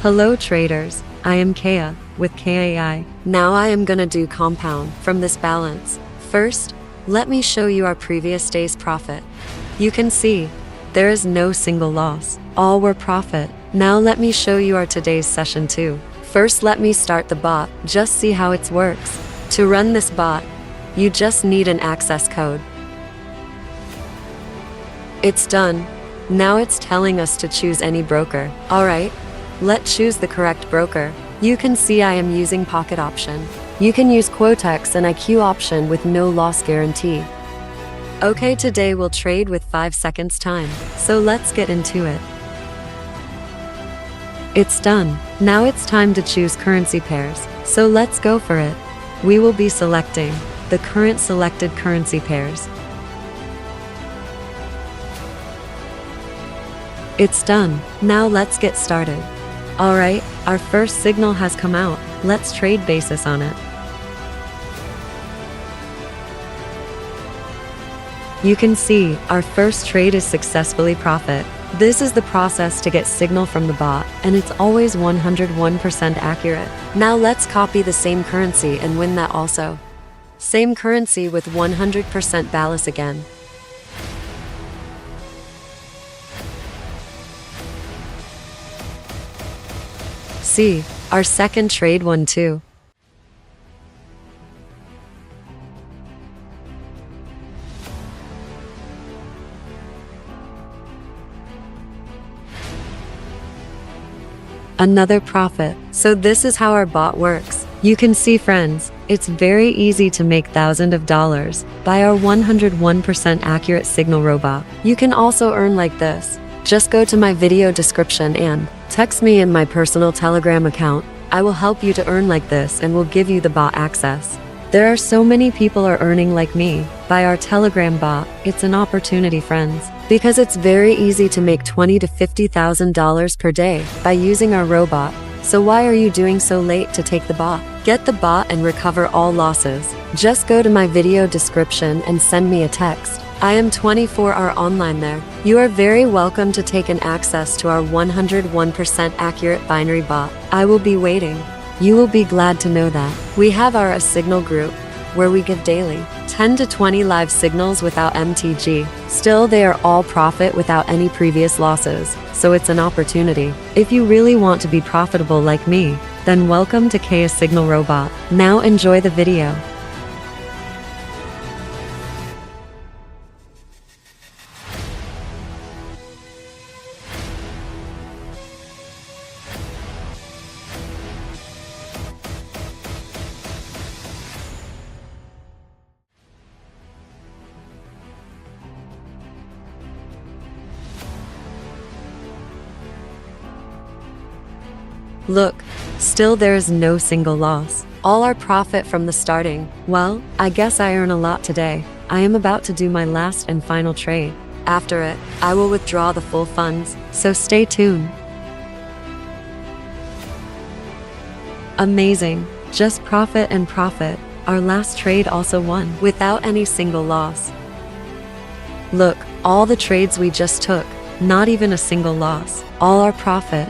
Hello traders, I am Keya, with Keya. Now I am gonna do compound from this balance. First, let me show you our previous day's profit. You can see, there is no single loss, all were profit. Now let me show you our today's session too. First let me start the bot, just see how it works. To run this bot, you just need an access code. It's done. Now it's telling us to choose any broker. Alright, let's choose the correct broker. You can see I am using Pocket option. You can use Quotex and IQ option with no loss guarantee. Okay, today we'll trade with 5 seconds time, so let's get into it. It's done. Now it's time to choose currency pairs, so let's go for it. We will be selecting the current selected currency pairs. It's done. Now let's get started. Alright, our first signal has come out. Let's trade basis on it. You can see, our first trade is successfully profit. This is the process to get signal from the bot, and it's always 101% accurate. Now let's copy the same currency and win that also. Same currency with 100% balance again. See, our second trade won too. Another profit. So this is how our bot works. You can see friends, it's very easy to make thousands of dollars by our 101% accurate signal robot. You can also earn like this. Just go to my video description and text me in my personal Telegram account. I will help you to earn like this and will give you the bot access. There are so many people are earning like me by our Telegram bot. It's an opportunity, friends, because it's very easy to make $20,000 to $50,000 per day by using our robot. So why are you doing so late to take the bot? Get the bot and recover all losses. Just go to my video description and send me a text. I am 24-hour online there. You are very welcome to take an access to our 101% accurate binary bot. I will be waiting. You will be glad to know that. We have our signal group, where we give daily 10 to 20 live signals without MTG. Still, they are all profit without any previous losses, so it's an opportunity. If you really want to be profitable like me, then welcome to Keya Signal Robot. Now enjoy the video. Look, still there is no single loss. All our profit from the starting. Well, I guess I earn a lot today. I am about to do my last and final trade. After it, I will withdraw the full funds, so stay tuned. Amazing, just profit and profit. Our last trade also won, without any single loss. Look, all the trades we just took, not even a single loss. All our profit.